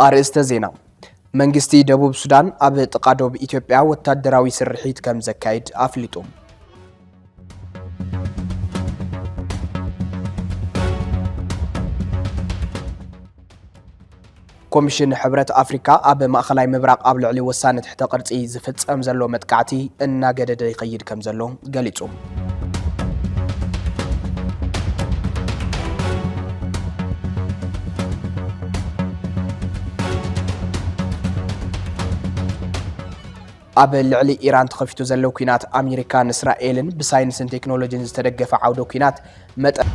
አርዕስተ ዜና መንግስቲ ደቡብ ሱዳን ኣብ ጥቃዶብ ኢትዮጵያ ወታደራዊ ስርሒት ከም ዘካይድ አፍሊጡ። ኮሚሽን ሕብረት አፍሪካ ኣብ ማእኸላይ ምብራቅ ኣብ ልዕሊ ወሳነ ትሕተ ቅርጺ ዝፍጸም ዘሎ መጥቃዕቲ እናገደደ ይኸይድ ከም ዘሎ ገሊጹ። ኣብ ልዕሊ ኢራን ተኸፊቱ ዘሎ ኩናት ኣሜሪካን እስራኤልን ብሳይንስን ቴክኖሎጂን ዝተደገፈ ዓውደ ኩናት መጠን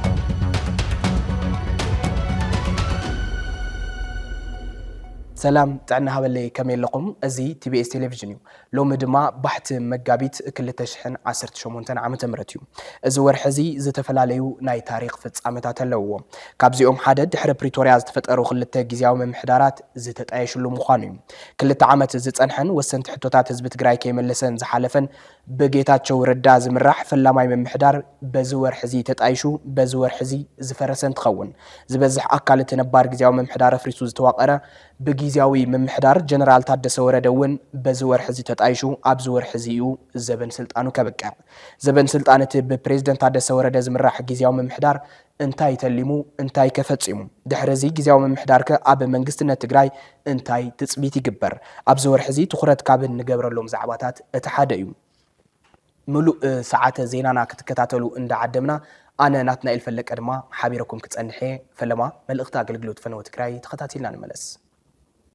ሰላም ጥዕና ሃበለይ ከመይ ኣለኹም እዚ ቲቢኤስ ቴሌቪዥን እዩ ሎሚ ድማ ባሕቲ መጋቢት 2018 ዓመተ ምህረት እዩ እዚ ወርሒ እዚ ዝተፈላለዩ ናይ ታሪክ ፍጻመታት ኣለውዎ ካብዚኦም ሓደ ድሕሪ ፕሪቶሪያ ዝተፈጠሩ ክልተ ግዝያዊ መምሕዳራት ዝተጣየሽሉ ምዃኑ እዩ ክልተ ዓመት ዝጸንሐን ወሰንቲ ሕቶታት ህዝቢ ትግራይ ከይመለሰን ዝሓለፈን በጌታቸው ረዳ ዝምራሕ ፈላማይ መምሕዳር በዚ ወርሒ እዚ ተጣይሹ በዚ ወርሒ እዚ ዝፈረሰን ትኸውን ዝበዝሕ ኣካል ነባር ግዝያዊ መምሕዳር ኣፍሪሱ ዝተዋቀረ በጊዜያዊ መምሕዳር ጀነራል ታደሰ ወረደ እውን በዚ ወርሒ እዚ ተጣይሹ ኣብዚ ወርሒ እዚ እዩ ዘበን ስልጣኑ ከበቅዕ ዘበን ስልጣነት ብፕሬዝደንት ታደሰ ወረደ ዝምራሕ ግዝያዊ መምሕዳር እንታይ ተሊሙ እንታይ ከፈጺሙ ድሕሪ እዚ ግዝያዊ መምሕዳር ኣብ መንግስትነት ትግራይ እንታይ ትጽቢት ይግበር ኣብዚ ወርሒ እዚ ትኹረት ካብ ንገብረሎም ዛዕባታት እቲ ሓደ እዩ ሙሉእ ሰዓተ ዜናና ክትከታተሉ እንዳዓደምና ኣነ ናትናኤል ፈለቀ ድማ ሓቢረኩም ክጸንሐ ፈለማ መልእኽቲ ኣገልግሎት ፈነወ ትግራይ ተኸታቲልና ንመለስ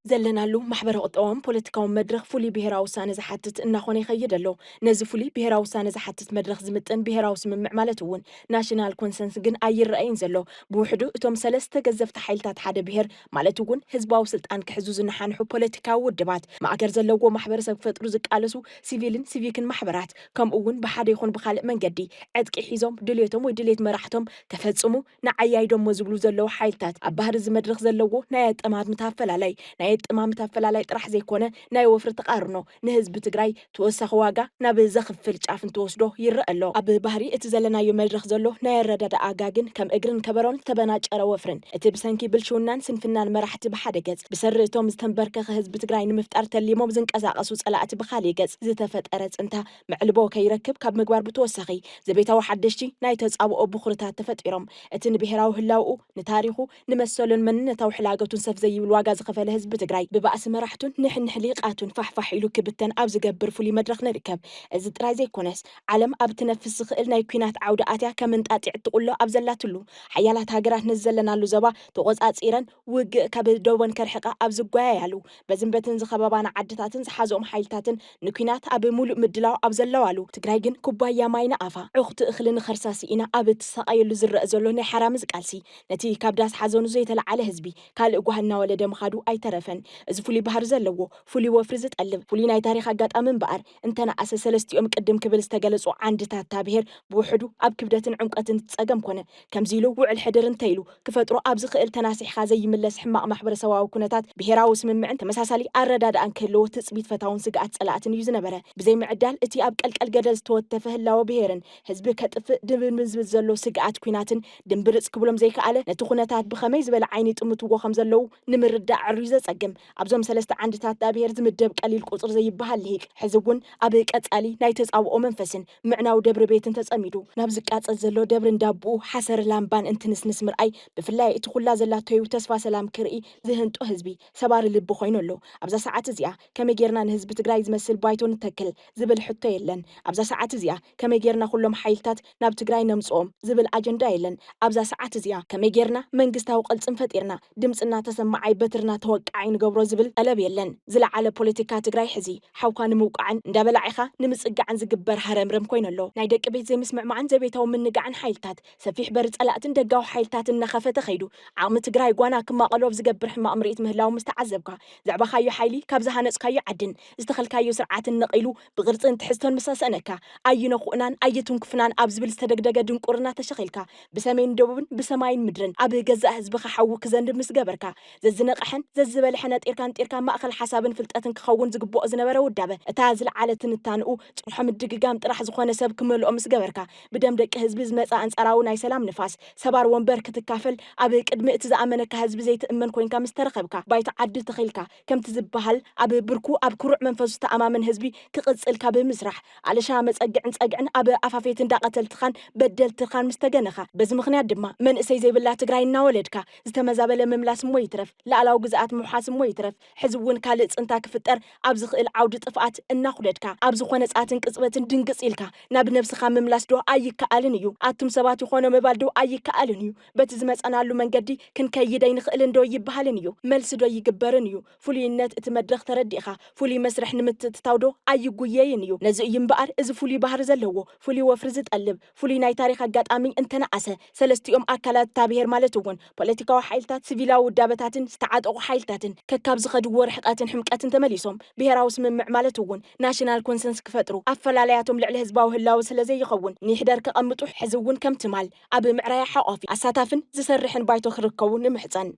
ዘለናሉ ማሕበረ ቁጠባውን ፖለቲካውን መድረኽ ፍሉይ ብሄራዊ ውሳነ ዝሓትት እናኾነ ይኸይድ ኣሎ ነዚ ፍሉይ ብሄራዊ ውሳነ ዝሓትት መድረኽ ዝምጥን ብሄራዊ ስምምዕ ማለት እውን ናሽናል ኮንሰንስ ግን ኣይረአይን ዘሎ ብውሕዱ እቶም ሰለስተ ገዘፍቲ ሓይልታት ሓደ ብሄር ማለት እውን ህዝባዊ ስልጣን ክሕዙ ዝነሓንሑ ፖለቲካዊ ውድባት ማእገር ዘለዎ ማሕበረሰብ ክፈጥሩ ዝቃለሱ ሲቪልን ሲቪክን ማሕበራት ከምኡ እውን ብሓደ ይኹን ብካልእ መንገዲ ዕጥቂ ሒዞም ድሌቶም ወይ ድሌት መራሕቶም ከፈጽሙ ንዓያይዶሞ ዝብሉ ዘለዉ ሓይልታት ኣብ ባህሪ እዚ መድረኽ ዘለዎ ናይ ኣጠማምታ ኣፈላላይ ናይ ጥማምታ ኣፈላላይ ጥራሕ ዘይኮነ ናይ ወፍሪ ተቃርኖ ንህዝቢ ትግራይ ተወሳኺ ዋጋ ናብ ዘኽፍል ጫፍ እንትወስዶ ይረአ ኣሎ ኣብ ባህሪ እቲ ዘለናዮ መድረኽ ዘሎ ናይ ረዳዳ ኣጋግን ከም እግርን ከበሮን ተበናጨረ ወፍርን እቲ ብሰንኪ ብልሽውናን ስንፍናን መራሕቲ ብሓደ ገጽ ብሰርእቶም ዝተንበርከኸ ህዝቢ ትግራይ ንምፍጣር ተሊሞም ዝንቀሳቐሱ ጸላእቲ ብኻልእ ገጽ ዝተፈጠረ ጽንታ ምዕልቦ ከይረክብ ካብ ምግባር ብተወሳኺ ዘቤታዊ ሓደሽቲ ናይ ተጻብኦ ብኹርታት ተፈጢሮም እቲ ንብሄራዊ ህላውኡ ንታሪኹ ንመሰሉን መንነታዊ ሕላገቱን ሰፍ ዘይብል ዋጋ ዝኸፈለ ህዝቢ ትግራይ ብባእሲ መራሕቱን ንሕንሕ ሊቃቱን ፋሕፋሕ ኢሉ ክብተን ኣብ ዝገብር ፍሉይ መድረኽ ንርከብ እዚ ጥራይ ዘይኮነስ ዓለም ኣብ ትነፍስ ዝኽእል ናይ ኩናት ዓውደ ኣትያ ከም እንጣጢዕ ትቕሎ ኣብ ዘላትሉ ሓያላት ሃገራት ንዘለናሉ ዞባ ተቆጻጺረን ውግእ ካብ ደወን ከርሕቃ ኣብ ዝጓያያሉ በዝንበትን ዝኸበባና ዓድታትን ዝሓዞም ሓይልታትን ንኩናት ኣብ ሙሉእ ምድላው ኣብ ዘለዋሉ ትግራይ ግን ኩባያ ማይ ንኣፋ ዕኹቲ እኽሊ ንኸርሳሲ ኢና ኣብ እትሰቃየሉ ዝረአ ዘሎ ናይ ሓራም ዝቃልሲ ነቲ ካብ ዳስ ሓዘኑ ዘይተለዓለ ህዝቢ ካልእ ጓህ እናወለደ ምኻዱ ኣይተረፈን እዚ ፍሉይ ባህሪ ዘለዎ ፍሉይ ወፍሪ ዝጠልብ ፍሉይ ናይ ታሪክ ኣጋጣሚ እምበኣር እንተነኣሰ ሰለስቲኦም ቅድም ክብል ዝተገለጹ ዓንድታት ብሄር ብውሕዱ ኣብ ክብደትን ዕምቀትን ዝጸገም ኮነ ከምዚ ኢሉ ውዕል ሕድር እንተኢሉ ክፈጥሮ ኣብ ዝኽእል ተናሲሕካ ዘይምለስ ሕማቕ ማሕበረሰባዊ ኩነታት ብሄራዊ ስምምዕን ተመሳሳሊ ኣረዳድኣን ክህልዎ ትጽቢት ፈታውን ስግኣት ጸላእትን እዩ ዝነበረ ብዘይ ምዕዳል እቲ ኣብ ቀልቀል ገደል ዝተወተፈ ህላወ ብሄርን ህዝቢ ከጥፍእ ድብንዝብል ዘሎ ስግኣት ኩናትን ድንብርፅ ክብሎም ዘይከኣለ ነቲ ኩነታት ብኸመይ ዝበለ ዓይኒ ጥምትዎ ከም ዘለዉ ንምርዳእ ዕርዩ ዘጸግም ኣብዞም ሰለስተ ዓንድታት ብሄር ዝምደብ ቀሊል ቁጽር ዘይበሃል ልሂቅ ሕዚ እውን ኣብ ቀጻሊ ናይ ተጻብኦ መንፈስን ምዕናው ደብሪ ቤትን ተጸሚዱ ናብ ዝቃጸል ዘሎ ደብሪ እንዳብኡ ሓሰር ላምባን እንትንስንስ ምርኣይ ብፍላይ እቲ ኩላ ዘላተዩ ተስፋ ሰላም ክርኢ ዝህንጦ ህዝቢ ሰባሪ ልቢ ኮይኑ ኣሎ ኣብዛ ሰዓት እዚኣ ከመይ ጌርና ንህዝቢ ትግራይ ዝመስል ባይቶ ንተክል ዝብል ሕቶ የለን ኣብዛ ሰዓት እዚኣ ከመይ ጌርና ኩሎም ሓይልታት ናብ ትግራይ ነምጽኦም ዝብል ኣጀንዳ የለን ኣብዛ ሰዓት እዚኣ ከመይ ጌርና መንግስታዊ ቅልጽም ፈጢርና ድምጽና ተሰማዓይ በትርና ተወቃዓይ ንገብሮ ዝብል ጠለብ የለን ዝለዓለ ፖለቲካ ትግራይ ሕዚ ሓውካ ንምውቃዕን እንዳበላዒኻ ንምጽጋዕን ዝግበር ሃረምረም ኮይኑ ኣሎ ናይ ደቂ ቤት ዘይምስምዕማዕን ዘቤታዊ ምንጋዕን ሓይልታት ሰፊሕ በሪ ጸላእትን ደጋዊ ሓይልታት እናኸፈተ ኸይዱ ዓቕሚ ትግራይ ጓና ክማቐሎ ዝገብር ሕማቕ ምርኢት ምህላው ምስተዓዘብካ ዘዕባኻዮ ሓይሊ ካብ ዝሃነጽካዮ ዓድን ዝተኸልካዮ ስርዓትን ነቒሉ ብቕርጽን ትሕዝቶን ምሳሰነካ ኣይነኹእናን ኣይትንክፍናን ኣብ ዝብል ዝተደግደገ ድንቁርና ተሸኺልካ ብሰሜን ደቡብን ብሰማይን ምድርን ኣብ ገዛእ ህዝብኻ ሓዊ ክዘንብ ምስ ገበርካ ዘዝነቕሐን ዘዝበለ زبلحنا طيركان مأخل حسابن فلطتن كخون زغبو زنبره ودابه اتا زلعلتن تانو صرحم الدغغام طرح زخونه سب كملؤ مس ገበርካ بدم دق حزب زمصا انصراو ناي سلام نفاس سبار وንበር ክትካፈል ኣብ ቅድሚ እቲ ዝኣመነካ ህዝቢ ዘይትእመን ኮይንካ ምስተረኸብካ ባይታ ዓዲ ተኺልካ ከምቲ ዝበሃል ኣብ ብርኩ ኣብ ኩሩዕ መንፈሱ ተኣማመን ህዝቢ ክቅጽልካ ብምስራሕ አለሻ መጸግዕን ኣብ ኣፋፌት እንዳቀተልትኻን በደልትኻን ምስተገነኻ በዚ ምኽንያት ድማ መንእሰይ ዘይብላ ትግራይ እናወለድካ ዝተመዛበለ መምላስ ሞ ይትረፍ ላዕላው ግዛኣት ምሓስ ሞ ይትረፍ ሕዝውን ካልእ ጽንታ ክፍጠር ኣብ ዝኽእል ዓውዲ ጥፍኣት እናኹለድካ ኣብ ዝኾነ ጻትን ቅጽበትን ድንግጽ ኢልካ ናብ ነፍስኻ መምላስ ዶ ኣይከኣልን እዩ ኣቱም ሰባት ይኾነ መባል ዶ ኣይከኣልን እዩ በቲ ዝመጸናሉ መንገዲ ክንከይድ ኣይንኽእልን ዶ ይበሃልን እዩ መልስ ዶ ይግበርን እዩ ፍሉይነት እቲ መድረኽ ተረዲእኻ ፍሉይ መስርሕ ንምትትታው ዶ ኣይጉየይን እዩ ነዚ እዩ እምበኣር እዚ ፍሉይ ባህሪ ዘለዎ ፍሉይ ወፍሪ ዝጠልብ ፍሉይ ናይ ታሪክ ኣጋጣሚ እንተነኣሰ ሰለስቲኦም ኣካላት ታብሄር ማለት እውን ፖለቲካዊ ሓይልታት ሲቪላዊ ውዳበታትን ዝተዓጠቑ ሓይልታትን ከካብ ዝኸድዎ ርሕቀትን ሕምቀትን ተመሊሶም ብሄራዊ ስምምዕ ማለት እውን ናሽናል ኮንሰንስ ክፈጥሩ ኣፈላለያቶም ልዕሊ ህዝባዊ ህላዊ ስለዘይኸውን ንሕደር ከቐምጡ ሕዚ እውን ከም ትማል ኣብ ምዕራያ ሓቋፊ ኣሳታፍን ዝሰርሕን ባይቶ ክርከቡ ንምሕፀን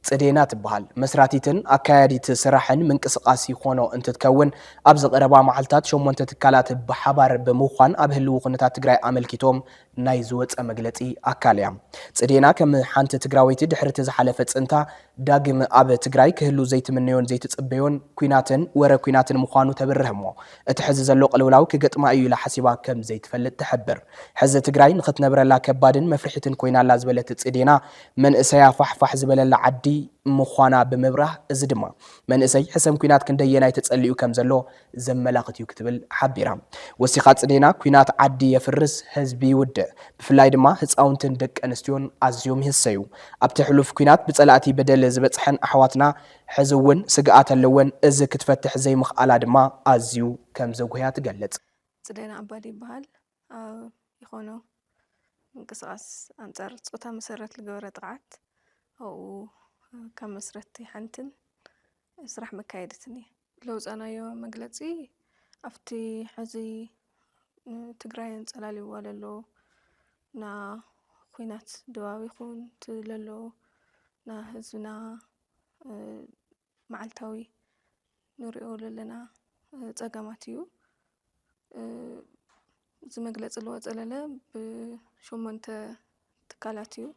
ጽዴና ትበሃል መስራቲትን አካያዲት ስራሕን ምንቅስቃስ ይኾኖ እንትትከውን ኣብ ዝቀረባ መዓልታት 8 ትካላት ብሓባር ብምዃን ኣብ ህልው ኩነታት ትግራይ ኣመልኪቶም ናይ ዝወፀ መግለጺ ኣካልያ ጽዴና ከም ሓንቲ ትግራዊት ድሕርቲ ዝሓለፈ ጽንታ ዳግም ኣብ ትግራይ ክህሉ ዘይትምነዮን ዘይትጽበዮን ኩናትን ወረ ኩናትን ምዃኑ ተብርህሞ እቲ ሕዚ ዘሎ ቅልውላው ክገጥማ እዩ ኢላ ሓሲባ ከም ዘይትፈልጥ ትሕብር ሕዚ ትግራይ ንኽትነብረላ ከባድን መፍርሒትን ኮይናላ ዝበለት ጽዴና መንእሰያ ፋሕፋሕ ዝበለላ ዓዲ ምዃና ብምብራህ እዚ ድማ መንእሰይ ሕሰም ኩናት ክንደየናይ ተጸልዩ ከም ዘሎ ዘመላኽት እዩ ክትብል ሓቢራ ወሲኻ ጽዴና ኩናት ዓዲ የፍርስ ህዝቢ ይውድእ ብፍላይ ድማ ህፃውንትን ደቂ ኣንስትዮን ኣዝዮም ይህሰዩ ኣብቲ ሕሉፍ ኩናት ብጸላእቲ በደል ዝበጽሐን ኣሕዋትና ሕዚ እውን ስግኣት ኣለወን እዚ ክትፈትሕ ዘይምኽኣላ ድማ ኣዝዩ ከም ዘጉህያ ትገልጽ ጽዴና ኣባዲ ይበሃል ይኾኖ እንቅስቃስ አንጻር ጾታ መሰረት ዝገበረ ጥቃት او كم مسرتي حنتن سرح مكايدتني لو زانايو مغلصي افتي حزي تግራይን ጸላሊ ወለሎ ና ኩናት ደዋዊ ኹን ትለሎ ና ህዝብና ማዓልታዊ ንሪኦ ለለና ጸገማት እዩ ዝመግለጽ ለወጸለለ ብሾመንተ ትካላት እዩ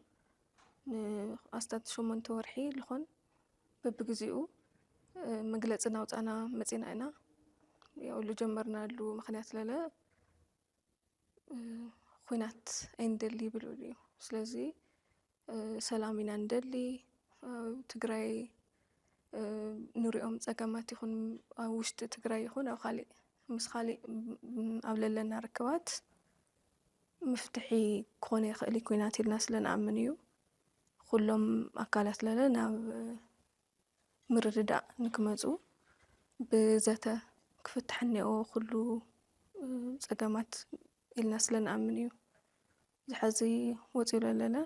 ንኣስታት ሾመንተ ወርሒ ልኾን በብግዚኡ መግለጽ ናውጻና መጺና ኢና ያው ልጀመርናሉ ምክንያት ለለ ኩናት አይንደሊ ብሎ እዩ ስለዚ ሰላም ኢና እንደሊ ትግራይ ንሪኦም ጸገማት ይኹን ኣብ ውሽጢ ትግራይ ይኹን ኣብ ካሊእ ምስ ካሊእ ኣብ ለለና ርክባት መፍትሒ ክኾነ ይኽእል ኩናት ኢልና ስለንኣምን እዩ ኩሎም ኣካላት ለለ ናብ ምርድዳእ ንክመጹ ብዘተ ክፍትሕ እኒኦ ኩሉ ጸገማት ኢልና ስለንኣምን እዩ ዝሕዚ ወፂኡ ለለለ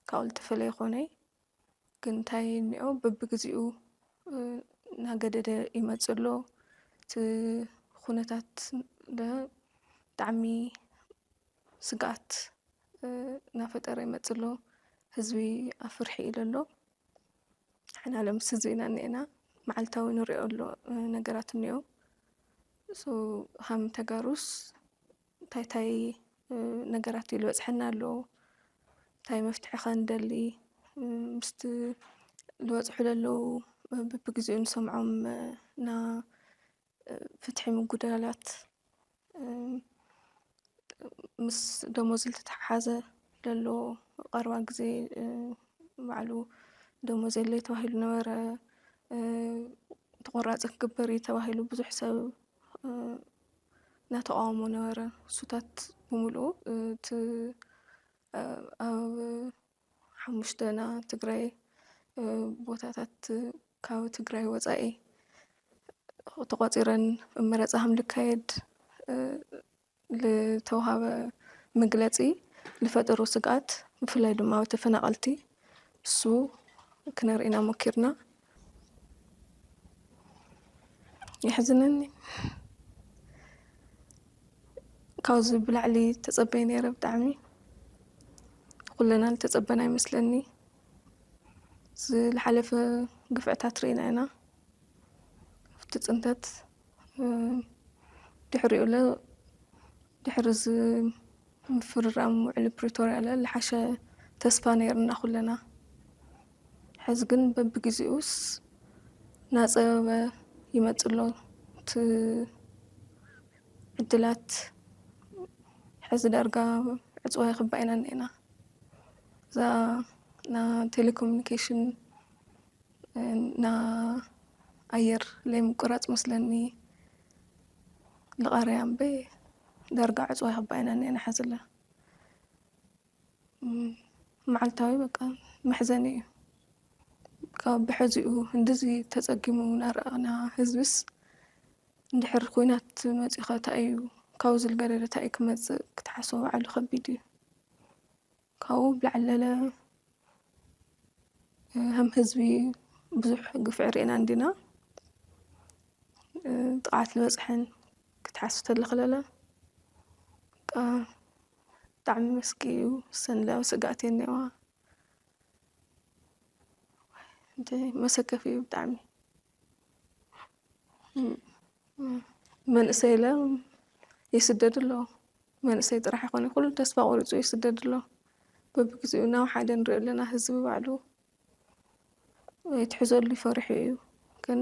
ካብኡ ዝተፈለየ ይኾነ ግን እንታይ እኒኦ በብግዚኡ ናገደደ ይመጽእ ኣሎ እቲ ኩነታት ብጣዕሚ ስግኣት ናፈጠረ ይመጽእ ኣሎ ህዝቢ ኣፍርሒ ኢሉ ኣሎ ንሕና ለምስ ህዝቢና እኒአና መዓልታዊ ንሪኦ ኣሎ ነገራት እኒኦ ሃም ተጋሩስ እንታይ ነገራት ይልበጽሐና ኣሎ እንታይ መፍትሒ ኸንደሊ ምስቲ ልበጽሑ ለለዉ በብግዚኡ ንሰምዖም ና ፍትሒ ምጉዳላት ምስ ደሞዝ ዝተተሓሓዘ ለሎ ቀርባ ጊዜ ባዕሉ ደሞዝ የለይ ተባሂሉ ነበረ ተቆራፂ ክግበር ተባሂሉ ብዙሕ ሰብ ናተቃወሞ ነበረ ሱታት ብምሉኡ እቲ ኣብ ሓሙሽተና ትግራይ ቦታታት ካብ ትግራይ ወፃኢ ተቆፂረን መረፃ ከም ልካየድ ዝተውሃበ መግለጺ ዝፈጠሩ ስግኣት ብፍላይ ድማ ተፈናቐልቲ እሱ ክነርኢና ሞኪርና يحزنني كاوز بلعلي تتصبيني يا رب دعمي كلنا نتصبنا يمسلني الحلفة ግፍዕታት ርኢና ኢና ኣብቲ ፅንተት ድሕሪ ምፍርራም ውዕሊ ፕሪቶርያ ዝሓሸ ተስፋ ነይርና ኩለና ሕዚ ግን በቢግዚኡስ እናፀበበ ይመፅእ ኣሎ እቲ ዕድላት ሕዚ ዳርጋ ዕፅዋ ይኽባእ ኢና እኒአና እዛ ና ቴሌኮሙኒኬሽን ና ኣየር ዘይምቁራፅ መስለኒ ዝቐረያ እምበ ዳርጋ ዕፅዋ ይኽባእ ኢና እኒአና ሕዚ ለ መዓልታዊ በቃ መሕዘኒ እዩ ካብ ብሕዚኡ እንደዚ ተፀጊሙ እናረኣና ህዝብስ እንድሕር ኩናት መፂኡ እንታይ እዩ ካብኡ ዝልገደለ እንታይ እዩ ክመፅእ ክትሓስቦ ባዕሉ ከቢድ እዩ ካብኡ ብላዕለለ ከም ህዝቢ ብዙሕ ግፍዒ ርኢና እንዲና ጥቕዓት ዝበፅሐን ክትሓስብ ተለኽ ለለ ብጣዕሚ መስጊ እዩ ሰንላዊ ስጋኣት እየ እኒአዋ መሰከፊ እዩ ብጣዕሚ መንእሰይ ለ ይስደድ ኣሎ መንእሰይ ጥራሕ ይኮነ ኩሉ ተስፋ ቆሪፁ ይስደድ ኣሎ በቢግዚኡ ናብ ሓደ ንሪኦ ኣለና ህዝቢ ባዕሉ ይትሕዘሉ ይፈርሑ እዩ ግን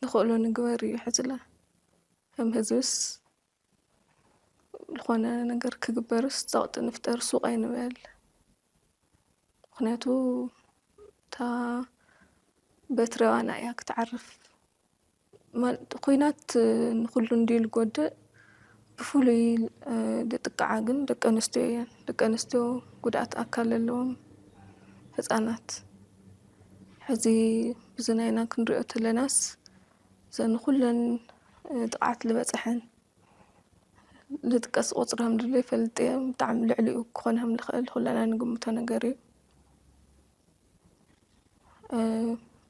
ንኽእሎ ንግበር እዩ ሕዚ ለ ከም ህዝብስ ዝኾነ ነገር ክግበርስ ፀቕጢ ንፍጠር ሱቕ ኣይንበል ምክንያቱ እታ በትሪ ዋና እያ ክትዓርፍ ኩናት ንኩሉ እንዲሉ ዝጎድእ ብፍሉይ ዝጥቅዓ ግን ደቂ ኣንስትዮ እየን ደቂ ኣንስትዮ ጉድኣት ኣካል ኣለዎም ህፃናት ሕዚ ብዝናይና ክንሪኦ ተለናስ እዘን ኩለን ጥቕዓት ዝበፅሐን ዝጥቀስ ቁፅሮም ድሎ ይፈልጥ እየ ብጣዕሚ ልዕሊኡ ክኾን ከም ዝኽእል ኩለና ንግምቶ ነገር እዩ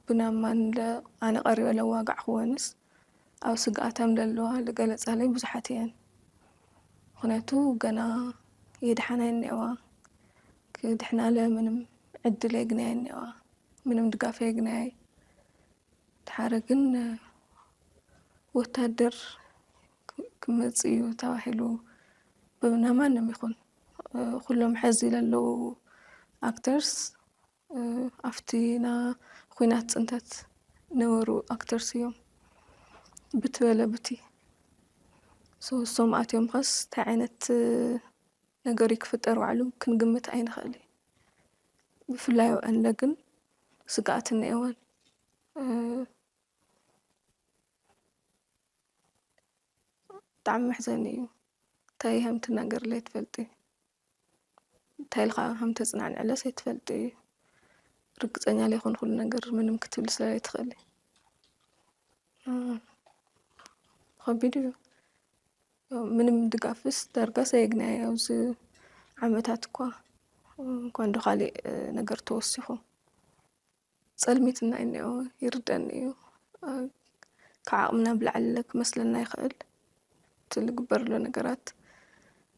ብናማን ኣነ ቀሪበ ለዋጋዕ ክወንስ ኣብ ስግኣት ከም ዘለዋ ዝገለፃለይ ብዙሓት እየን ምክንያቱ ገና የድሓና እኒአዋ ክድሕናለ ምንም ዕድል የግናየ እኒአዋ ምንም ድጋፍ የግናየ ድሓረ ግን ወታደር ክመፅእ እዩ ተባሂሉ ብናማንም ይኹን ኩሎም ሕዚ ዘለዉ ኣክተርስ ኣብቲ ና ኩናት ፅንተት ነበሩ ኣክተርስ እዮም ብትበለ ብቲ ሶም ኣትዮም ኸስ እንታይ ዓይነት ነገር ክፍጠር ባዕሉ ክንግምት ኣይንኽእል ብፍላይ ኣብአን ግን ስግኣት እኒአወን ብጣዕሚ መሕዘኒ እዩ እንታይ ከም ትናገር ዘይትፈልጢ እንታይ ኢልካ ከም ተፅናዕንዕለስ ኣይትፈልጢ እዩ ርግፀኛ ዘይኮን ኩሉ ነገር ምንም ክትብል ስለዘይትኽእል ከቢድ እዩ ምንም ድጋፍስ ዳርጋ ዘየግናየ ኣብዚ ዓመታት እኳ እንኳን ዶ ካሊእ ነገር ተወሲኹ ፀልሚትና እኒኦ ይርደአኒ እዩ ካብ ዓቕምና ብላዕሊ ክመስለና ይኽእል እቲ ዝግበርሎ ነገራት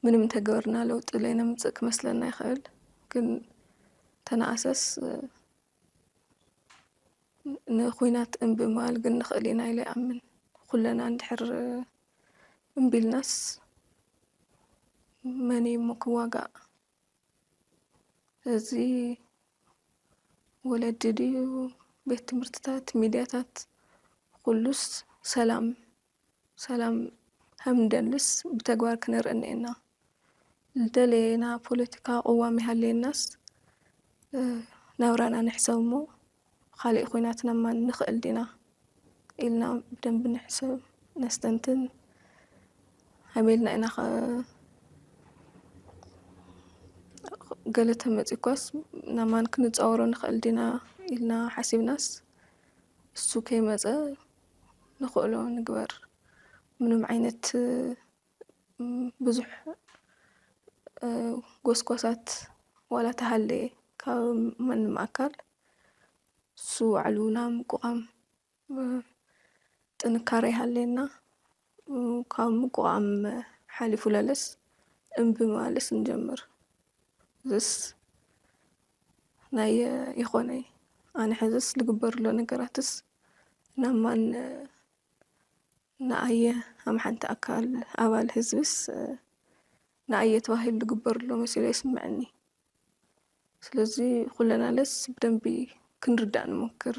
ምንም እንተገበርና ለውጢ ዘይነምፅእ ክመስለና ይኽእል ግን ተነኣሰስ ንኩናት እምቢ ምባል ግን ንኽእል ኢና ኢለ ይኣምን ኩለና እንድሕር እምቢ ኢልናስ መን እዩ እሞ ክዋጋእ እዚ ወለዲ ድዩ ቤት ትምህርትታት ሚድያታት ኩሉስ ሰላም ከም እንደልስ ብተግባር ክነርኢ እኒአና ዝደለየና ፖለቲካ ቅዋም ይሃልየናስ ናብራና ንሕሰብ እሞ ካሊእ ኩናት ናማ ንኽእል ዲና ኢልና ብደንቢ ንሕሰብ ነስተንትን ሃመልና ኢና ገለ ተመፂእ ኳስ ናማን ክንፃወሮ ንኽእል ዲና ኢልና ሓሲብናስ እሱ ከይመፀ ንኽእሎ ንግበር ምንም ዓይነት ብዙሕ ጎስጓሳት ዋላ ተሃለየ ካብ ማንም ኣካል እሱ ባዕሉ ናብ ምቁቓም ጥንካረ ይሃለየና ካብ ምቁቓም ሓሊፉ ለለስ እምቢ ማለስ ንጀምር እዚስ ናይ ይኾነ ኣነ ሕዝስ ዝግበርሎ ነገራትስ ናማን ንኣየ ኣብ ሓንቲ ኣካል ኣባል ህዝብስ ንኣየ ተባሂሉ ዝግበርሎ መሲሉ ይስምዐኒ ስለዚ ኩለናለስ ብደንቢ ክንርዳእ ንሞክር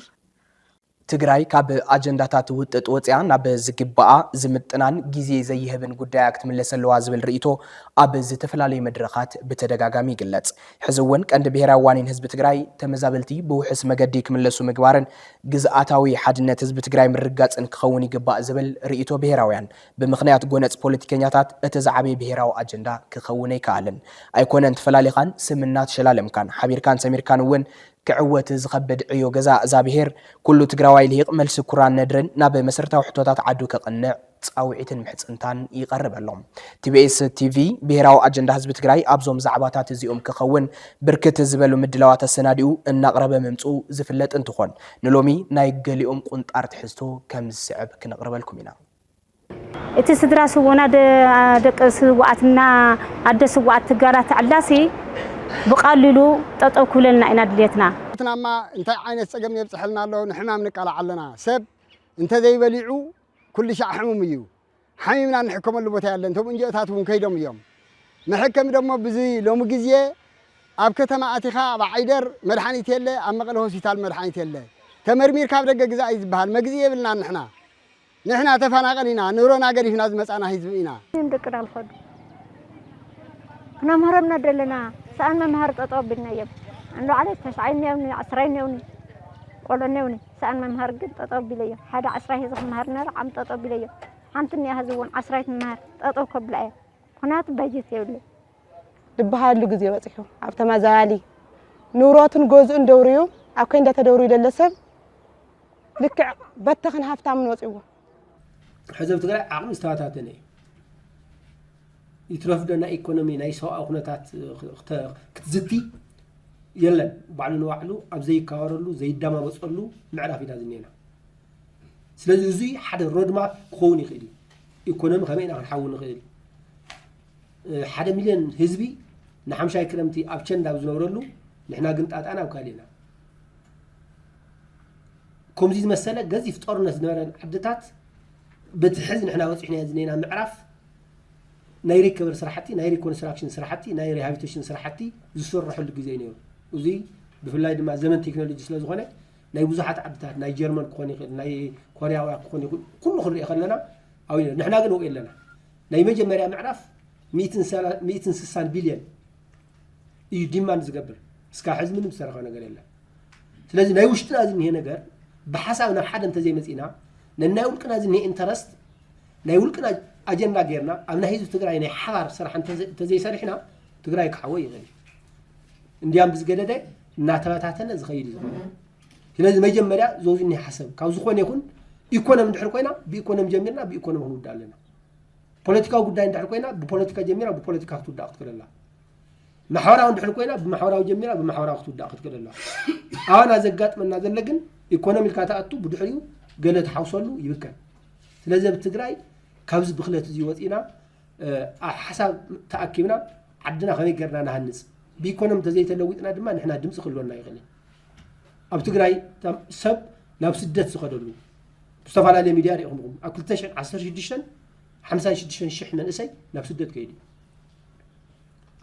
ትግራይ ካብ ኣጀንዳታት ውጥጥ ወፅያ ናብ ዝግባኣ ዝምጥናን ግዜ ዘይህብን ጉዳያ ክትምለሰለዋ ዝብል ርእይቶ ኣብ ዝተፈላለዩ መድረኻት ብተደጋጋሚ ይግለጽ ሕዚ እውን ቀንዲ ብሄራዊ ዋኒን ህዝቢ ትግራይ ተመዛበልቲ ብውሕስ መገዲ ክምለሱ ምግባርን ግዝኣታዊ ሓድነት ህዝቢ ትግራይ ምርጋፅን ክኸውን ይግባእ ዝብል ርእይቶ ብሄራውያን ብምኽንያት ጎነፅ ፖለቲከኛታት እቲ ዝዓበየ ብሄራዊ ኣጀንዳ ክኸውን ኣይከኣልን ኣይኮነን ተፈላለኻን ስምና ተሸላለምካን ሓቢርካን ሰሚርካን እውን كعوة زخبد عيو جزاء زابهير كل تجراوي ليق ملس كوران ندرن نبى مسرته وحطوطات عدو كقنع أو عيتن محس إنتان يقرب لهم TBS TV بهراو أجندة حزب تجراي أبزوم زعباتات زيوم كخون بركة زبل ومدلوات السناديو النقرب ممسو زفلت انتخون نلومي نايقليهم كنت أرد حستو كم الصعب كنقرب لكم هنا اتسدراس وناد دق سواتنا عد سوات تجارات علاسي بقاللو تطوكلنا إنا دليتنا تناما انت عين السقم يبصحلنا له نحنا منقال علنا سب انت زي بليعو كل شيء حموميو حميمنا نحكم اللي بوتا يالله انتم انجاتاتهم كيدهم يوم نحكم دمو بزي لو مغزيه اب كتما اتيخا بعيدر مدحانيت يله ام مقل هوسبيتال مدحانيت يله تمرمير كاب دغ غزا يزبحال مغزيه بلنا نحنا تفناقلينا نورونا غريفنا زمصانا حزبينا ندقرال خد انا مهربنا دلنا سألنا مهر تطوبنا يب عنده عليه 9 يومي 10 يومي ولا نيوني سألنا مهر قد تطوب لي هذا 10 يزخ مهرنا عم تطوب لي حنتني هزون 10 مهر تطوب قبل قنات بيجي يولي دبها له غزي بصيحو ابتا مازالي نوراتن غوز اندوريو اب كندا تدوري للسب لك بتخن هافتا من وصيو حزب تغرا عقل استواتاتني يترفدنا ايكونومي ناي سو اخنتات كتزتي يلا بعلن واعلو اب زي كاورلو زي دما بصلو معرف يدا زنينا سلازي زي حد رود ماب كون يخيل ايكونومي كمين نحاول نخيل 1 مليون حزبي نحمشاي كرمتي اب چندا بزنورلو نحنا قنطاطانا وكالينا كومزي مساله غزي فطورنا زنورن عدتات بتحز نحنا وصحنا زنينا معرف نايري كبر سرحتي نايري كونستراكشن سرحتي نايري ريهابيتيشن سرحتي زسرحوا الجزء نيو وزي بفلاي دما زمن تكنولوجي سلازغونه ناي بزحات عدتات ناي جيرمان كوني ناي كوريا كوني كل خري خلنا او نحنا قالوا لنا ناي مجمريا معرف 160 بليون اي ديماند زغبر اسكا حزب من مسرخه ነገር የለ ስለዚህ ናይ ውሽጥና ዝን ይሄ ነገር በሐሳብና ሓደ እንተ ዘይመጽና ነናይ ውልቅና ዝን ይሄ ኢንተረስት ናይ ውልቅና أجندة غيرنا أمنا هيزو تقرأي نه حوار صراحة تزي سرحنا تقرأي كحوي غير إنديان بزجدة ده ناتباتنا زخيل لازم يجي مريا زوجني حسب كوزخون يكون من حركوينا بيكون مجمرنا بيكون مهود علينا بوليتيكا وقدان حركوينا ببوليتيكا جميرة ببوليتيكا خطو داخل كل الله محاورة عند حركوينا بمحاورة وجميرة بمحاورة خطو داخل كل الله أنا زجات من هذا اللجن يكون من الكاتاتو بدحريو قالت حوصلوا يبكر لازم تقرأي كابز بخلة زيوتنا حسب تأكيدنا عدنا خلي قرنا نهنس بيكونم تزيت اللويتنا دم نحنا دمس خلونا يغني أب تقرأي سب لابس الدت سخدلو مصطفى على الميديا يقوم أكل تشن 10 شديشن 5 شديشن شحن الأسي لابس الدت كيدي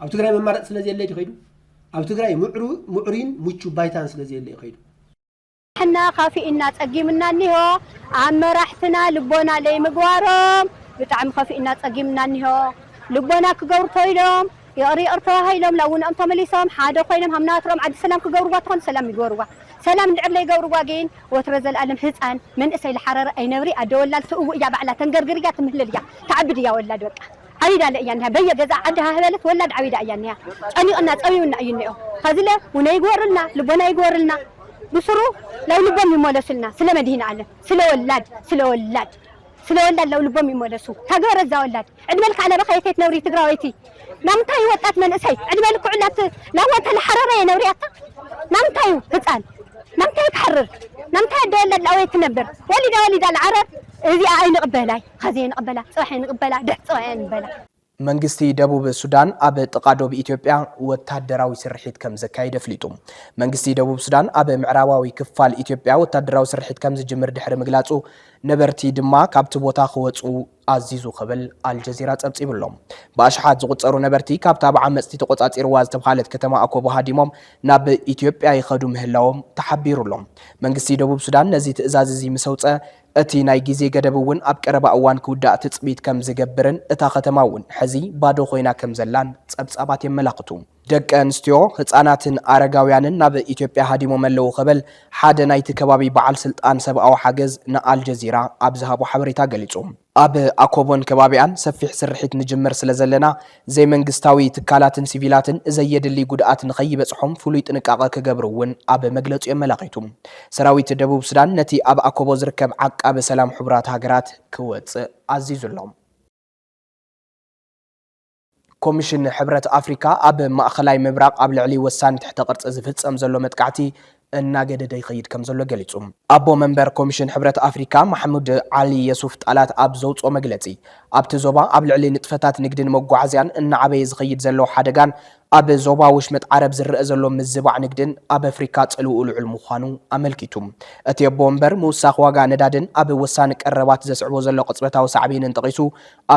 أب تقرأي من مرات سلازي اللي يخيدو أب تقرأي معرين مشو بايتان سلازي اللي يخيدو حنا خافي إنا تقيمنا نيهو عم راحتنا لبونا لي مقوارهم بتعم خافي إنا تقيمنا نيهو لبونا كجور طيلهم يقري أرتها هيلهم لو أنت مليسهم حدا خيلهم هم ناترم عد سلام كجور واتهم سلام يجوروا سلام نعب لي جور واجين وترزل ألم حزقان من إسي الحرارة أي نوري أدول لا تقوى يا بعلا تنقرقريا تمهلليا تعبد يا ولاد وقع عيدا لأيانها بيا جزاء عدها هبلت ولاد عيدا أيانها أني الناس أيونا أينيو خذله ونيجور لنا لبونا يجور لنا بسرو لو لبهم يمولسلنا سلا مدينة على سلا ولاد لو لبهم يمولسو تجار الزولاد عند ملك على بخيتي نوري تقراويتي نمتاي وقت من اسي عند ملك علات لا وانت الحراره يا نورياتا نمتاي فصال نمتاي تحرر نمتاي دولد لاوي تنبر وليدا العرب اذي عين قبلاي خزين قبلا صحين قبلا دح صحين قبلا መንግስቲ ደቡብ ሱዳን ኣብ ጥቃዶ በኢትዮጵያ ወታደራዊ ስርሒት ከም ዘካይደ ፍሊጡ መንግስቲ ደቡብ ሱዳን ኣብ ምዕራባዊ ክፋል ኢትዮጵያ ወታደራዊ ስርሒት ከም ዝጅምር ድሕሪ ምግላጹ ነበርቲ ድማ ካብቲ ቦታ ክወጹ ኣዚዙ ክብል አልጀዚራ ጸብጺብሎም ብኣሽሓት ዝቁጸሩ ነበርቲ ካብታ ብዓመጽቲ ተቆጻጺርዋ ዝተባሃለት ከተማ ኣኮቦ ሃዲሞም ናብ ኢትዮጵያ ይኸዱ ምህላዎም ተሓቢሩሎም መንግስቲ ደቡብ ሱዳን ነዚ ትእዛዝ እዚ ምሰውጸ እቲ ናይ ግዜ ገደብ እውን ኣብ ቀረባ እዋን ክውዳእ ትጽቢት ከም ዝገብርን እታ ከተማ እውን ሕዚ ባዶ ኮይና ከም ዘላን ጸብጻባት የመላኽቱ ደቂ ኣንስትዮ ህፃናትን ኣረጋውያንን ናብ ኢትዮጵያ ሃዲሞም ኣለዉ ክብል ሓደ ናይቲ ከባቢ በዓል ስልጣን ሰብኣዊ ሓገዝ ንኣልጀዚራ ኣብ ዝሃቦ ሓበሬታ ገሊጹ ኣብ ኣኮቦን ከባቢያን ሰፊሕ ስርሒት ንጅምር ስለ ዘለና ዘይመንግስታዊ ትካላትን ሲቪላትን ዘየድሊ ጉድኣት ንኸይበጽሖም ፍሉይ ጥንቃቐ ክገብሩ እውን ኣብ መግለጹ የመላኺቱ ሰራዊት ደቡብ ሱዳን ነቲ ኣብ ኣኮቦ ዝርከብ ዓቃበ ሰላም ሕቡራት ሃገራት ክወጽእ ኣዚዙሎም ኮሚሽን ሕብረት ኣፍሪካ ኣብ ማእኸላይ ምብራቅ ኣብ ልዕሊ ወሳኒ ትሕተ ቅርጽ ዝፍጸም ዘሎ መጥቃዕቲ እናገደደ ይኸይድ ከም ዘሎ ገሊጹ ኣቦ መንበር ኮሚሽን ሕብረት ኣፍሪካ ማሕሙድ ዓሊ የሱፍ ጣላት ኣብ ዘውፅኦ መግለጺ ኣብቲ ዞባ ኣብ ልዕሊ ንጥፈታት ንግድን መጓዓዝያን እናዓበየ ዝኸይድ ዘሎ ሓደጋን ኣብ ዞባ ውሽመጥ ዓረብ ዝርአ ዘሎ ምዝባዕ ንግድን ኣብ ኣፍሪካ ጽልኡ ልዑል ምዃኑ ኣመልኪቱ እቲ ኣቦ መንበር ምውሳኽ ዋጋ ነዳድን ኣብ ወሳኒ ቀረባት ዘስዕቦ ዘሎ ቅጽበታዊ ሳዕቤንን ጠቒሱ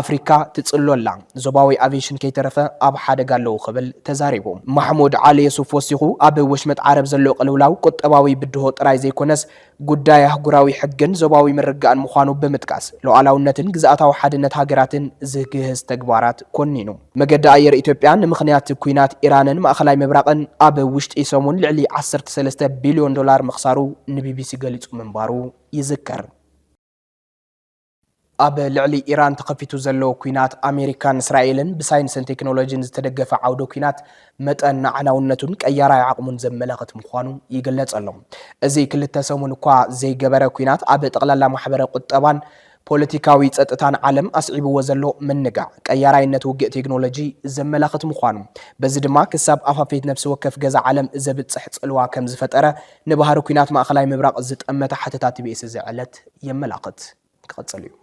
ኣፍሪካ ትጽሎላ ዞባዊ ኣቪዬሽን ከይተረፈ ኣብ ሓደጋ ኣለዉ ክብል ተዛሪቡ ማሕሙድ ዓሊ የሱፍ ወሲኹ ኣብ ወሽመጥ ዓረብ ዘሎ ቅልውላው ቁጠባዊ ብድሆ ጥራይ ዘይኮነስ ጉዳይ ኣህጉራዊ ሕግን ዞባዊ ምርጋእን ምዃኑ ብምጥቃስ ሉዓላውነትን ግዝኣታዊ ሓድነት ሃገራትን ዝግህዝ ተግባራት ኮኒኑ መገዲ ኣየር ኢትዮጵያ ንምኽንያት ኩናት ኢራንን ማእኸላይ ምብራቅን ኣብ ውሽጢ ሰሙን ልዕሊ 13 ቢልዮን ዶላር ምኽሳሩ ንቢቢሲ ገሊጹ ምንባሩ ይዝከር ኣብ ልዕሊ ኢራን ተኸፊቱ ዘሎ ኩናት ኣሜሪካን እስራኤልን ብሳይንስን ቴክኖሎጂን ዝተደገፈ ዓውደ ኩናት መጠን ናዕናውነቱን ቀያራይ ዓቕሙን ዘመላኽት ምዃኑ ይግለጸሎም እዚ ክልተ ሰሙን እኳ ዘይገበረ ኩናት ኣብ ጠቕላላ ማሕበረ ቁጠባን ፖለቲካዊ ጸጥታን ዓለም ኣስዒብዎ ዘሎ ምንጋዕ ቀያራይነት ውግእ ቴክኖሎጂ ዘመላኽት ምዃኑ በዚ ድማ ክሳብ ኣፋፌት ነፍሲ ወከፍ ገዛ ዓለም ዘብጽሕ ጽልዋ ከም ዝፈጠረ ንባህሪ ኩናት ማእኸላይ ምብራቅ ዝጠመተ ሓተታት ቲቢኤስ ዝዕለት የመላኽት ክቕጽል እዩ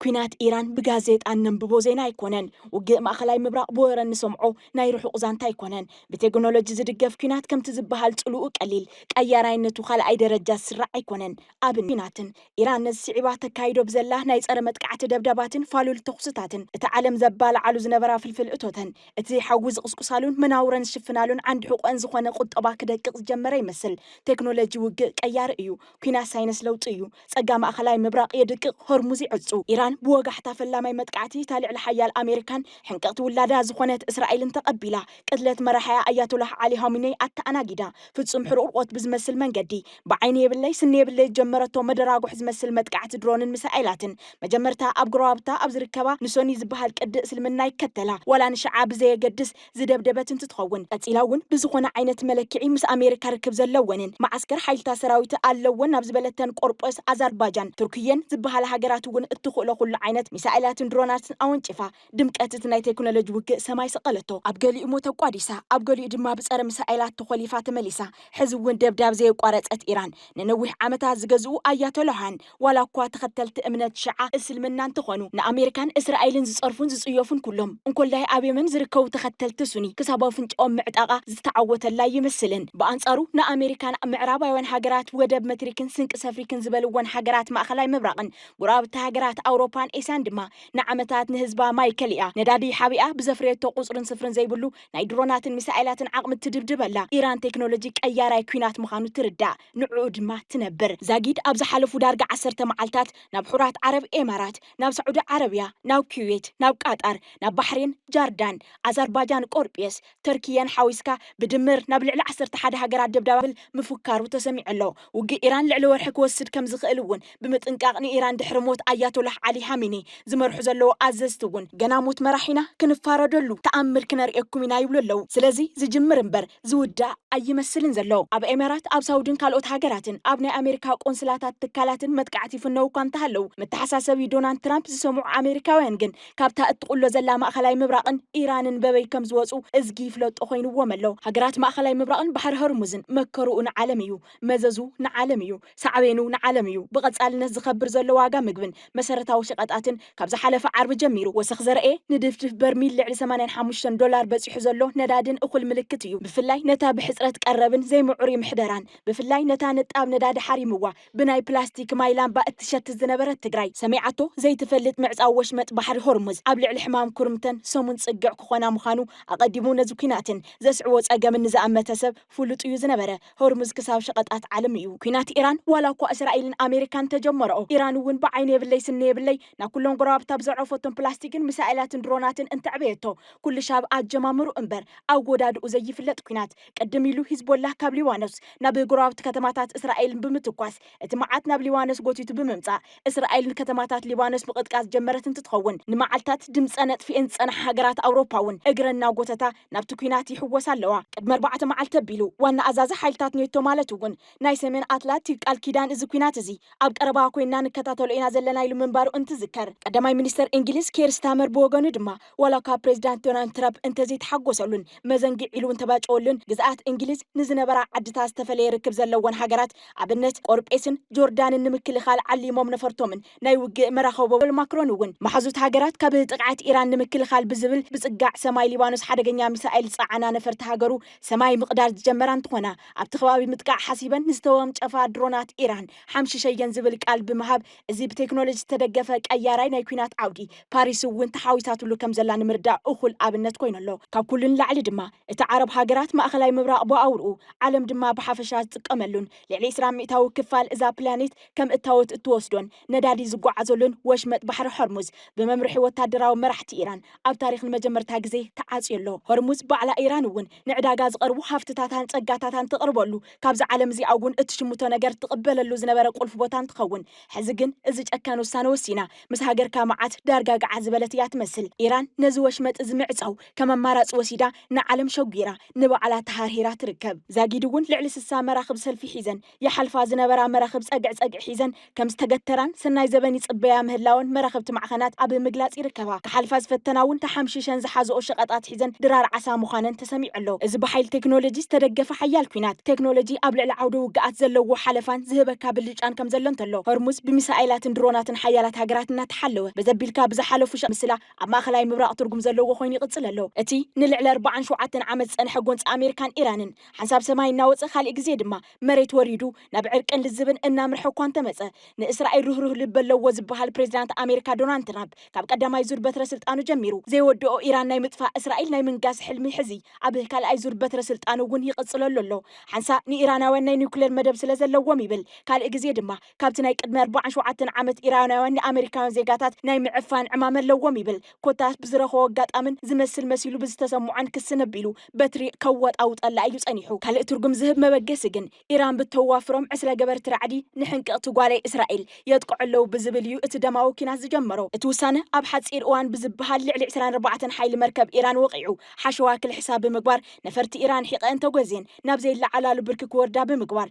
ኩናት ኢራን ብጋዜጣ ነንብቦ ዜና ኣይኮነን ውግእ ማእኸላይ ምብራቅ ብወረ ንሰምዖ ናይ ርሑቕ ዛንታ ኣይኮነን ብቴክኖሎጂ ዝድገፍ ኩናት ከምቲ ዝበሃል ጽልኡ ቀሊል ቀያራይነቱ ካልኣይ ደረጃ ዝስራዕ ኣይኮነን ኣብ ኩናትን ኢራን ነዚ ስዒባ ተካይዶ ብዘላ ናይ ጸረ መጥቃዕቲ ደብዳባትን ፋሉል ተኹስታትን እቲ ዓለም ዘባልዓሉ ዝነበራ ፍልፍል እቶተን እቲ ሓዊ ዝቕስቁሳሉን መናውረን ዝሽፍናሉን ዓንዲ ሕቆን ዝኾነ ቁጠባ ክደቅቕ ዝጀመረ ይመስል ቴክኖሎጂ ውግእ ቀያሪ እዩ ኩናት ሳይንስ ለውጢ እዩ ጸጋ ማእኸላይ ምብራቅ የድቅቕ ሆርሙዝ ይዕጹ ኢራን بوجحت فلما متقعتي تالع الحياة الأمريكان حنقت ولادها زخونت إسرائيل تقبلها قتلت مرحيا آيات الله علي خامنئي أنا جدا في تصم حروقات بزمثل من جدي بعيني بالله سني بالله جمرته مدراج وحزمثل متقعت درون المسائلات مجمرتها أبجرابتها أبزركبا نسوني زبها القدس المناي كتلها ولا نشعب زي قدس زدبدبة تتخون أتيلاون بزخون عينة ملكي مس أمريكا ركب زلونين معسكر حيلتا سراويت اللون نبز بلتن قربس أذربيجان تركيا زبها لهجراتون التخلق كل عينت مسائلات درونات أو انشفا دمكاتت ناي تكنولوجي وق سماي سقلته أبقالي أموتا قادسة أبقالي دما بسأر مسائلات تخليفات مليسة حزوين دبداب زي قارت إيران ننوح عمتها زجزو آيات لهان ولا قوة تختلت أمنات شعة اسلمنان تخونو أمريكان إسرائيل زصرفون زصيوفون كلهم كلها أبي من زركو تختلت سني كسبوا فنج معتقة زتعوت لا يمثلن بأنصارو أمريكان معرابا وين حجرات ودب متريكن سنك سفريكن زبلو وين حجرات ما أخلاي مبرقن قرابة حجرات أوروبان إيسان دما نعمتات نهزبا مايكليا ندادي حبيئة بزفريتو قصرن صفرن زي بلو ناي درونات مسائلات عقم تدبدبلا إيران تكنولوجيك أياراي كوينات مخانو تردع نعود ما تنبر زاقيد أبز حلفو دارقة 10 معلتات ناب حورات عرب إمارات ناب سعودة عربية ناب كويت ناب قطر ناب بحرين جاردان أذربيجان قربيس تركيا حويسكا بدمر ناب لعل 10 حدا هاجرات دبدبل مفكار وتسميع الله وقي إيران لعل ورحك وسد كم زخلون بمتنقاقني إيران دحرموت آيات الله علي حميني زمرح زلو أززتون جناموت مراحنا كنفاردلو تأمل كنرئكم من يبلو سلازي زجمر مبر زودا أي مسلن زلو أب إمارات أب سعودين كالوت هاجراتن أبناء أمريكا قنصلاتات تكالاتن متقعتي في النو كان تهلو متحساسوي دونالد ترامب سمو أمريكا وينجن كابتا تقول له زلا ما خلاي مبرقن إيران ببي كم زوزو إزجي فلوت أخين وملو هاجرات ما خلاي مبرقن بحر هرمزن مكرون عالميو مززو نعالميو سعوينو نعالميو بغت سأل الناس خبر زلو واجا مجبن مسرتاو ሸቐጣትን ካብ ዝሓለፈ ዓርቢ ጀሚሩ ወሰኽ ዘርአ ንድፍድፍ በርሚል ልዕሊ $85 በፂሑ ዘሎ ነዳድን እኹል ምልክት እዩ ብፍላይ ነታ ብሕፅረት ቀረብን ዘይምዑር ምሕደራን ብፍላይ ነታ ንጣብ ነዳዲ ሓሪምዋ ብናይ ፕላስቲክ ማይ ላምባ እትሸት ዝነበረት ትግራይ ሰሚዓቶ ዘይትፈልጥ ምዕፃው ወሽመጥ ባሕሪ ሆርሙዝ ኣብ ልዕሊ ሕማም ኩርምተን ሰሙን ጽግዕ ክኾና ምዃኑ ኣቐዲሙ ነዚ ኩናትን ዘስዕቦ ጸገምን ንዝኣመተ ሰብ ፍሉጥ እዩ ዝነበረ ሆርሙዝ ክሳብ ሸቐጣት ዓለም እዩ ኩናት ኢራን ዋላ እኳ እስራኤልን ኣሜሪካን ተጀመረኦ ኢራን እውን ብዓይነ የብለይ ስነ የብለይ ናብ ኩሎም ጎረባብታ ብዘዕረፈቶም ፕላስቲክን ሚሳኤላትን ድሮናትን እንትዕበየቶ ኩሉ ሻብ ኣጀማምሩ እምበር ኣብ ጎዳድኡ ዘይፍለጥ ኩናት ቀደም ኢሉ ሂዝቦላ ካብ ሊባኖስ ናብ ጎረባብቲ ከተማታት እስራኤልን ብምትኳስ እቲ መዓት ናብ ሊባኖስ ጎቲቱ ብምምጻእ እስራኤልን ከተማታት ሊባኖስ ምቅጥቃስ ጀመረት እንትትኸውን ንመዓልታት ድምፀ ነጥፊአን ዝጸንሐ ሃገራት ኣውሮፓ እውን እግረና ጎተታ ናብቲ ኩናት ይሕወስ ኣለዋ ቅድሚ 4 መዓልቲ ኣቢሉ ዋና ኣዛዚ ሓይልታት ኔቶ ማለት እውን ናይ ሰሜን ኣትላንቲክ ቃል ኪዳን እዚ ኩናት እዚ ኣብ ቀረባ ኮይና ንከታተሎ ኢና ዘለና ኢሉ ምንባሩ እንትዝከር ቀዳማይ ሚኒስተር እንግሊዝ ኬር ስታመር ብወገኑ ድማ ዋላካ ፕሬዚዳንት ዶናልድ ትራምፕ እንተዘይተሓጎሰሉን መዘንጊዕ ኢሉ እንተባጨወሉን ግዛኣት እንግሊዝ ንዝነበራ ዓድታት ዝተፈለየ ርክብ ዘለወን ሃገራት ኣብነት ቆርጴስን ጆርዳንን ንምክልኻል ዓሊሞም ነፈርቶምን ናይ ውግእ መራኸቦ ማክሮን እውን ማሕዙት ሃገራት ካብ ጥቃዓት ኢራን ንምክልኻል ብዝብል ብጽጋዕ ሰማይ ሊባኖስ ሓደገኛ ሚሳኤል ጻዓና ነፈርቲ ሃገሩ ሰማይ ምቅዳድ ዝጀመራ እንትኾና ኣብቲ ከባቢ ምጥቃዕ ሓሲበን ንዝተወምጨፋ ድሮናት ኢራን ሓምሽሸየን ዝብል ቃል ብምሃብ እዚ ብቴክኖሎጂ ዝተደገፈ ቀያራይ ናይ ኩናት ዓውዲ ፓሪስ እውን ተሓዊሳትሉ ከም ዘላ ንምርዳእ እኹል ኣብነት ኮይነሎ ካብ ኩሉን ላዕሊ ድማ እቲ ዓረብ ሃገራት ማእኸላይ ምብራቕ ብኣውርኡ ዓለም ድማ ብሓፈሻ ዝጥቀመሉን ልዕሊ 20 ሚእታዊ ክፋል እዛ ፕላኔት ከም እታወት እትወስዶን ነዳዲ ዝጓዓዘሉን ወሽመጥ ባሕሪ ሆርሙዝ በመምርሒ ወታደራዊ መራሕቲ ኢራን ኣብ ታሪኽ ንመጀመርታ ግዜ ተዓጽየሎ ሆርሙዝ ባዕላ ኢራን እውን ንዕዳጋ ዝቐርቡ ሃፍትታታን ጸጋታታን ትቕርበሉ ካብዚ ዓለም እዚ እውን እትሽሙቶ ነገር ትቕበለሉ ዝነበረ ቁልፍ ቦታ እንትኸውን ሕዚ ግን እዚ ጨካን ውሳነ ወሲና ምስ ሃገርካ መዓት ዳርጋ ገዓ ዝበለት እያ ትመስል ኢራን ነዚ ወሽመጥ ዝምዕፃው ከም ኣማራፂ ወሲዳ ንዓለም ሸጉራ ንባዕላ ተሃርሂራ ትርከብ ዛጊድ እውን ልዕሊ 60 መራኽብ ሰልፊ ሒዘን የሓልፋ ዝነበራ መራኽብ ፀግዕ ሒዘን ከም ዝተገተራን ሰናይ ዘበን ይጽበያ ምህላውን መራኽብቲ ማዕኸናት ኣብ ምግላጽ ይርከባ ክሓልፋ ዝፈተናውን ተሓምሽሸን ዝሓዘኦ ሸቐጣት ሒዘን ድራር ዓሳ ምዃነን ተሰሚዑ ኣሎ እዚ ብሓይል ቴክኖሎጂ ዝተደገፈ ሓያል ኩናት ቴክኖሎጂ ኣብ ልዕሊ ዓውደ ውግኣት ዘለዎ ሓለፋን ዝህበካ ብልጫን ከም ዘሎ እንተሎ ሆርሙዝ ብሚሳኤላትን ድሮናትን ሓያላት ሃገራት እናተሓለወ በዘቢልካ ብዝሓለፉ ምስላ ኣብ ማእኸላይ ምብራቕ ትርጉም ዘለዎ ኮይኑ ይቕጽል ኣሎ እቲ ንልዕሊ 47 ዓመት ጸንሐ ጎንፂ ኣሜሪካን ኢራንን ሓንሳብ ሰማይ እናወፀ ካልእ ግዜ ድማ መሬት ወሪዱ ናብ ዕርቅን ልዝብን እናምርሐ እኳ እንተመፀ ንእስራኤል ርህሩህ ልብ ኣለዎ ዝበሃል ፕሬዚዳንት ኣሜሪካ ዶናልድ ትራምፕ ካብ ቀዳማይ ዙር በትረ ስልጣኑ ጀሚሩ ዘይወድኦ ኢራን ናይ ምጥፋእ እስራኤል ናይ ምንጋስ ሕልሚ ሕዚ ኣብ ካልኣይ ዙር በትረ ስልጣኑ እውን ይቕጽለሉ ኣሎ ሓንሳ ንኢራናውያን ናይ ኒውክሌር መደብ ስለ ዘለዎም ይብል ካልእ ግዜ ድማ ካብቲ ናይ ቅድሚ 47 ዓመት ኢራናውያን ንኣሜሪካውያን ዜጋታት ናይ ምዕፋን ዕማም ኣለዎም ይብል ኮታስ ብዝረኸቦ ኣጋጣምን ዝመስል መሲሉ ብዝተሰምዖን ክስ ነቢሉ በትሪ ከወጣውጠላ እዩ ጸኒሑ ካልእ ትርጉም ዝህብ መበገሲ ግን ኢራን ብተዋፍሮም ዕስለ ገበርቲ ራዕዲ ንሕንቅቕቲ ጓላይ እስራኤል የጥቅዕለው ብዝብል እዩ እቲ ደማዊ ኩናት ዝጀመሮ እቲ ውሳነ ኣብ ሓፂር እዋን ብዝብሃል ልዕሊ 24 ሓይሊ መርከብ ኢራን ወቂዑ ሓሸዋ ክልሕሳብ ብምግባር ነፈርቲ ኢራን ሒቐን ተጎዝየን ናብ ዘይለዓላሉ ብርኪ ክወርዳ ብምግባር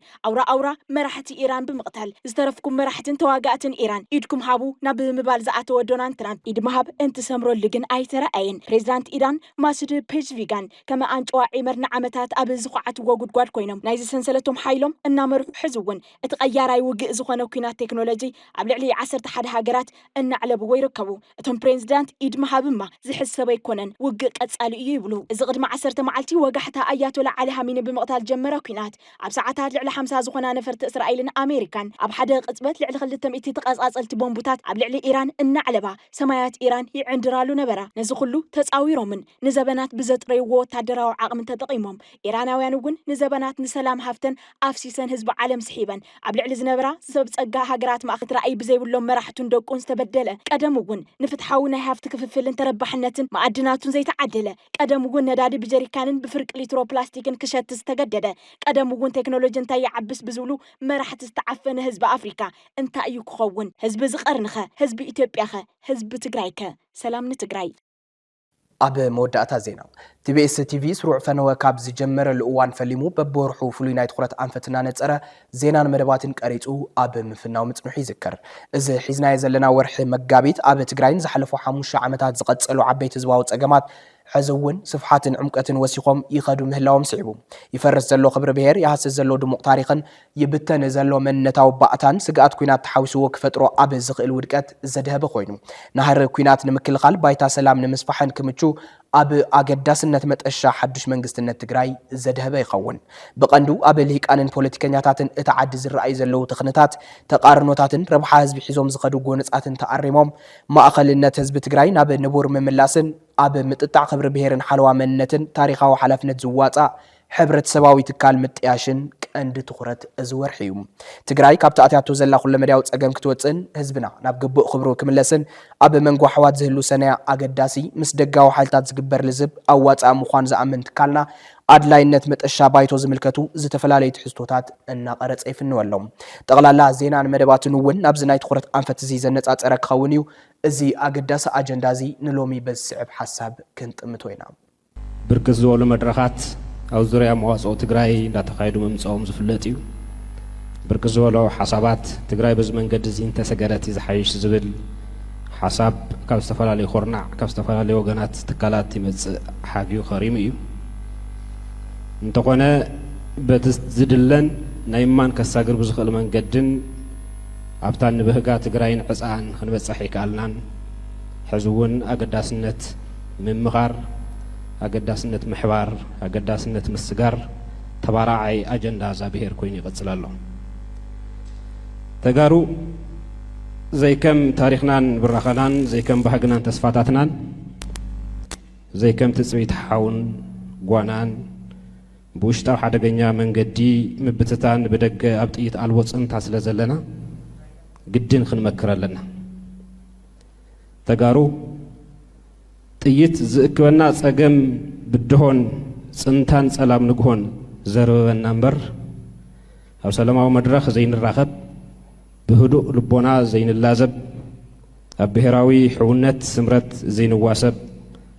ኣውራ መራሕቲ ኢራን ብምቕታል ዝተረፍኩም መራሕትን ተዋጋእትን ኢራን ኢድኩም ሃቡ ናብ ብምባል ዝኣተወ ዶናልድ ትራምፕ ኢድ ምሃብ እንትሰምረሉ ግን ኣይተረኣየን ፕሬዚዳንት ኢራን ማሱድ ፔዝቪጋን ከመ ኣንጨዋ ዒመር ንዓመታት ኣብ ዝኹዓትዎ ጉድጓድ ኮይኖም ናይዚ ሰንሰለቶም ሓይሎም እናመርሑ ሕዚ እውን እቲ ቀያራይ ውግእ ዝኾነ ኩናት ቴክኖሎጂ ኣብ ልዕሊ 11 ሃገራት እናዕለብዎ ይርከቡ እቶም ፕሬዚዳንት ኢድ ምሃብማ ዝሕሰበ ኣይኮነን ውግእ ቀጻሊ እዩ ይብሉ እዚ ቅድሚ 10 መዓልቲ ወጋሕታ ኣያቶላ ዓሊ ሃሚኒ ብምቕታል ጀመረ ኩናት ኣብ ሰዓታት ልዕሊ 50 ዝኾና ነፈርቲ እስራኤልን ኣሜሪካን ኣብ ሓደ ቅጽበት ልዕሊ 200 ተቐጻጸልቲ ቦምቡታት ኣብ ልዕሊ ኢራን እናዕለባ ሰማያት ኢራን ይዕንድራሉ ነበራ ነዚ ኩሉ ተጻዊሮምን ንዘበናት ብዘጥረይዎ ወታደራዊ ዓቕሚ ተጠቒሞም ኢራናውያን እውን ንዘበናት ንሰላም ሃፍተን ኣፍሲሰን ህዝቢ ዓለም ስሒበን ኣብ ልዕሊ ዝነበራ ሰብ ጸጋ ሃገራት ማእኸት ራእይ ብዘይብሎም መራሕቱን ደቁን ዝተበደለ ቀደም እውን ንፍትሓዊ ናይ ሃፍቲ ክፍፍልን ተረባሕነትን ማዕድናቱን ዘይተዓደለ ቀደም እውን ነዳዲ ብጀሪካንን ብፍርቂ ሊትሮ ፕላስቲክን ክሸት ዝተገደደ ቀደም እውን ቴክኖሎጂ እንታይ ይዓብስ ብዝብሉ መራሕቲ ዝተዓፈነ ህዝቢ ኣፍሪካ እንታይ እዩ ክኸውን ህዝቢ ዝቐርንኸ ህዝቢ ኢትዮጵያኸ ህዝቢ ትግራይከ ሰላም ንትግራይ ኣብ መወዳእታ ዜና ቲቢኤስ ቲቪ ስሩዕ ፈነወ ካብ ዝጀመረሉ እዋን ፈሊሙ በብወርሑ ፍሉይ ናይ ትኹረት ኣንፈትና ነፀረ ዜናን መደባትን ቀሪጹ ኣብ ምፍናው ምጽንሑ ይዝከር እዚ ሒዝናዮ ዘለና ወርሒ መጋቢት ኣብ ትግራይን ዝሓለፉ 5 ዓመታት ዝቐጸሉ ዓበይቲ ህዝባዊ ጸገማት حزون صفحات عمقة وسيقوم يخدو مهلاوم صعبو يفرس زلو خبر بهير يحس زلو دموق تاريخا يبتن زلو من نتاو بقتان سقات كوينات تحاوسو وكفترو أبز زغل ودكات زدها بخوينو نهر كوينات نمكل خال بايتا سلام نمسفحن كمتشو أب أقداسنة متأشى حدش منقستنة تقراي زدها بيخون بقندو أب الهيك أنن بوليتيكانياتاتن اتعدز الرأي زلو تخنتات تقارنوتاتن ربح حزب حزوم زخدو قونساتن تقرموم ما أقلنة حزب تقراي ناب نبور مملاسن أب متقطع خبر بهيرن حلوة منتن تاريخا وحلفنة زواتا حبرت سباوي تكال متياشن كأند تخرت أزور حيوم تقراي كابتاتياتو زلا كل مداوت أقام كتوتسن حزبنا ناب قبو خبرو كملسن أب منقو حوات زهلو سنة أقداسي مسدقا وحالتات زقبر لزب أو واتسا مخوان زأمن تكالنا أدلاينت متأشى بايتو زملكتو زتفلالي تحستوتات إنا قرأت أي فنوالهم تغلالا زينان مدبات نوون نابزناي تخرت أنفت زيزنت أتأرك خونيو زي أقداس أجندازي نلومي بسعب حساب كنت متوينا بركز زولو مدرخات أو زريا مواصو تقراي لا تخايدو ممسوهم زفلتيو بركز زولو حسابات تقراي بزمن قد زين تسقراتي زحايش زبل حساب كاستفلالي خورنع كاستفلالي وغنات تكالات تمز حاجيو خريميو انتقونا بتزدلن نايمان كساقر بزخل من قدن أبطان نبهقات قراين عسان خنبتصحي كالنان حزون أقداسنت من مغار أقداسنت محوار أقداسنت مسقار تباراعي أجندا زابهير كويني قتلالو تقارو زي كم تاريخنان برخنان زي كم بحقنان تسفاتاتنان زي كم تسويت حاون قوانان بوشتاو حدقنيا من قدي مبتتان بدق أبطيت الوص انتا سلزلنا قدين خنمكر لنا تقارو طيت زكونا صقم بدهون سنتان سلام نقهون زربنا نمبر أو سلاماو مدرخ زين الراخب بهدوء لبونا زين اللازب البهراوي حونت سمرت زين واسب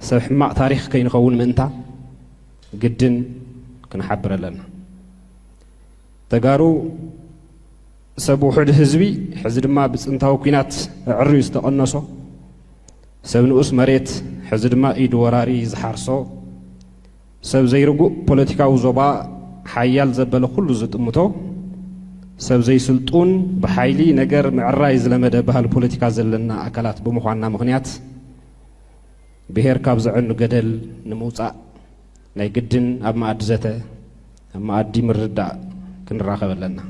سبح تاريخ كين خون منتا قدين كنحبر لنا تقارو سبو حد حزبي حزب ما بسنتاو كينات عريس تقنصو سب نؤس مريت حزب ما ايد وراري زحارسو سب زيرقو بوليتيكاو زوبا حيال زبل كل زطمتو سب زي سلطون بحايلي نجر معراي زلمده بهال بوليتيكا زلنا اكلات بمخوانا مخنيات بهير كابزعنو قدل نموصا ناي قدن أما أدزته أما أدي مردا كنراخب لنا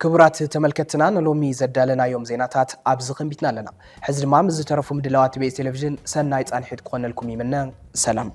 كبرات تملكتنا نلومي زدالنا يوم زيناتات أبزخن بيتنا لنا حزر ما مزترفو مدلوات بي تلفزيون سنايت أنحيد قوانا لكم يمنا سلام